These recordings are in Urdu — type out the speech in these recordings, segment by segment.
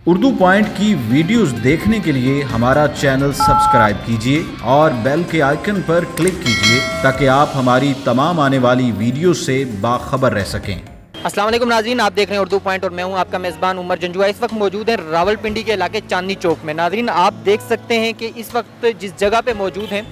اردو پوائنٹ کی ویڈیوز دیکھنے کے لیے ہمارا چینل سبسکرائب کیجیے اور بیل کے آئیکن پر کلک کیجیے تاکہ آپ ہماری تمام آنے والی ویڈیوز سے باخبر رہ سکیں۔ السلام علیکم ناظرین، آپ دیکھ رہے ہیں اردو پوائنٹ اور میں ہوں آپ کا میزبان عمر جنجوا۔ اس وقت موجود ہیں راولپنڈی کے علاقے چاندنی چوک میں۔ ناظرین آپ دیکھ سکتے ہیں کہ اس وقت جس جگہ پہ موجود ہیں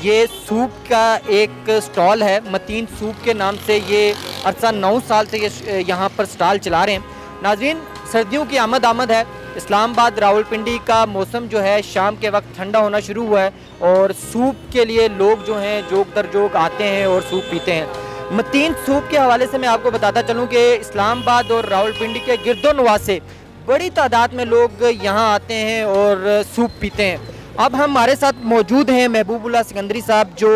یہ سوپ کا ایک سٹال ہے، متین سوپ کے نام سے۔ یہ عرصہ 9 سال سے یہ یہاں پر سٹال چلا رہے ہیں۔ ناظرین سردیوں کی آمد ہے، اسلام آباد راولپنڈی کا موسم جو ہے شام کے وقت ٹھنڈا ہونا شروع ہوا ہے اور سوپ کے لیے لوگ جو ہیں جوک در جوک آتے ہیں اور سوپ پیتے ہیں۔ متین سوپ کے حوالے سے میں آپ کو بتاتا چلوں کہ اسلام آباد اور راولپنڈی کے گرد و نواح سے بڑی تعداد میں لوگ یہاں آتے ہیں اور سوپ پیتے ہیں۔ اب ہمارے ساتھ موجود ہیں محبوب اللہ سکندری صاحب جو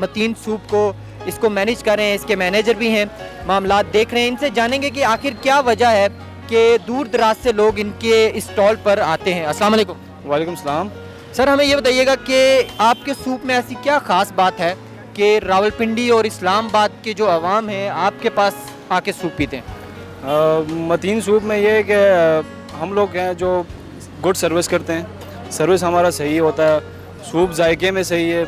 متین سوپ کو اس کو مینیج کر رہے ہیں، اس کے مینیجر بھی ہیں، معاملات دیکھ رہے ہیں۔ ان سے جانیں گے کہ آخر کیا وجہ ہے کہ دور دراز سے لوگ ان کے اسٹال پر آتے ہیں۔ السلام علیکم۔ وعلیکم السلام۔ سر ہمیں یہ بتائیے گا کہ آپ کے سوپ میں ایسی کیا خاص بات ہے کہ راولپنڈی اور اسلام آباد کے جو عوام ہیں آپ کے پاس آ کے سوپ پیتے ہیں؟ متین سوپ میں یہ ہے کہ ہم لوگ ہیں جو گڈ سروس کرتے ہیں، سروس ہمارا صحیح ہوتا ہے، سوپ ذائقے میں صحیح ہے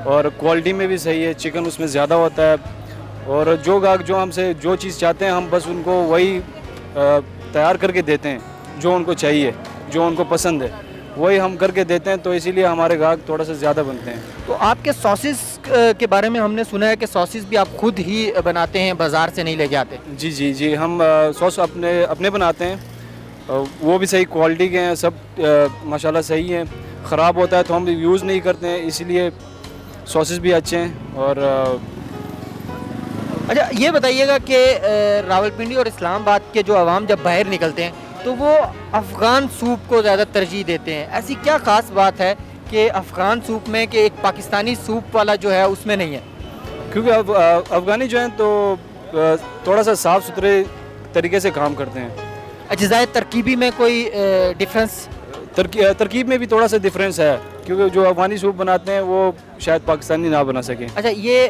اور کوالٹی میں بھی صحیح ہے، چکن اس میں زیادہ ہوتا ہے اور جو گاہک جو ہم سے جو چیز چاہتے ہیں ہم بس ان کو وہی تیار کر کے دیتے ہیں، جو ان کو چاہیے، جو ان کو پسند ہے وہی ہم کر کے دیتے ہیں، تو اسی لیے ہمارے گاہک تھوڑا سا زیادہ بنتے ہیں۔ تو آپ کے ساسز کے بارے میں ہم نے سنا ہے کہ ساسز بھی آپ خود ہی بناتے ہیں، بازار سے نہیں لے کے آتے؟ جی ہم سوس اپنے بناتے ہیں، وہ بھی صحیح کوالٹی کے ہیں، سب ماشاءاللہ صحیح ہیں۔ خراب ہوتا ہے تو ہم یوز نہیں کرتے ہیں، اسی لیے ساسز بھی اچھے ہیں۔ اور اچھا یہ بتائیے گا کہ راولپنڈی اور اسلام آباد کے جو عوام جب باہر نکلتے ہیں تو وہ افغان سوپ کو زیادہ ترجیح دیتے ہیں۔ ایسی کیا خاص بات ہے کہ افغان سوپ میں کہ ایک پاکستانی سوپ والا جو ہے اس میں نہیں ہے؟ کیونکہ افغانی جو ہیں تو تھوڑا سا صاف ستھرے طریقے سے کام کرتے ہیں۔ اجزائے ترکیبی میں کوئی ڈفرینس؟ ترکیب میں بھی تھوڑا سا ڈفرینس ہے، کیونکہ جو افغانی سوپ بناتے ہیں وہ شاید پاکستانی نہ بنا سکیں۔ اچھا یہ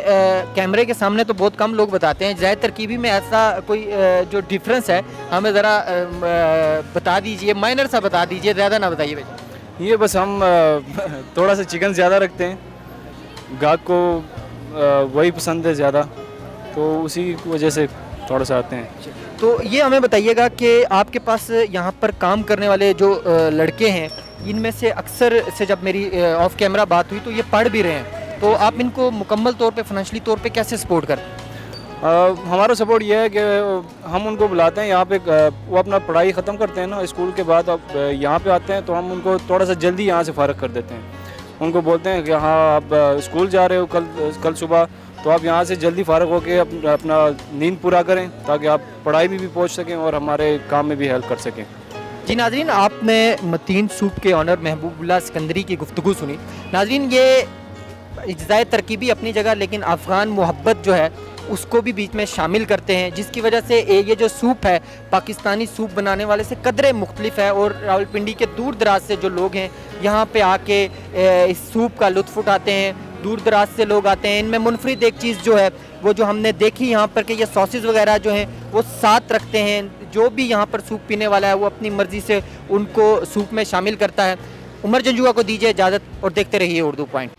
کیمرے کے سامنے تو بہت کم لوگ بتاتے ہیں، اجزائے ترکیبی میں ایسا کوئی جو ڈفرینس ہے ہمیں ذرا بتا دیجئے، مائنر سا بتا دیجئے، زیادہ نہ بتائیے بھائی۔ یہ بس ہم تھوڑا سا چکن زیادہ رکھتے ہیں، گاہک کو وہی پسند ہے زیادہ، تو اسی وجہ سے تھوڑا سا آتے ہیں۔ تو یہ ہمیں بتائیے گا کہ آپ کے پاس یہاں پر کام کرنے والے جو لڑکے ہیں ان میں سے اکثر سے جب میری آف کیمرہ بات ہوئی تو یہ پڑھ بھی رہے ہیں، تو آپ ان کو مکمل طور پہ فنانشلی طور پہ کیسے سپورٹ کرتے ہیں؟ ہمارا سپورٹ یہ ہے کہ ہم ان کو بلاتے ہیں یہاں پہ، وہ اپنا پڑھائی ختم کرتے ہیں نا اسکول کے بعد، اب یہاں پہ آتے ہیں تو ہم ان کو تھوڑا سا جلدی یہاں سے فارغ کر دیتے ہیں۔ ان کو بولتے ہیں کہ ہاں آپ اسکول جا رہے ہو کل صبح، تو آپ یہاں سے جلدی فارغ ہو کے اپنا نیند پورا کریں تاکہ آپ پڑھائی میں بھی پہنچ سکیں اور ہمارے کام میں بھی ہیلپ کر سکیں۔ جی ناظرین آپ نے متین سوپ کے آنر محبوب اللہ سکندری کی گفتگو سنی۔ ناظرین یہ اجزائے ترکیبی اپنی جگہ، لیکن افغان محبت جو ہے اس کو بھی بیچ میں شامل کرتے ہیں، جس کی وجہ سے یہ جو سوپ ہے پاکستانی سوپ بنانے والے سے قدرے مختلف ہے اور راولپنڈی کے دور دراز سے جو لوگ ہیں یہاں پہ آ کے اس سوپ کا لطف اٹھاتے ہیں، دور دراز سے لوگ آتے ہیں۔ ان میں منفرد ایک چیز جو ہے وہ جو ہم نے دیکھی یہاں پر کہ یہ ساسز وغیرہ جو ہیں وہ ساتھ رکھتے ہیں، جو بھی یہاں پر سوپ پینے والا ہے وہ اپنی مرضی سے ان کو سوپ میں شامل کرتا ہے۔ عمر جنجوا کو دیجیے اجازت اور دیکھتے رہیے اردو پوائنٹ۔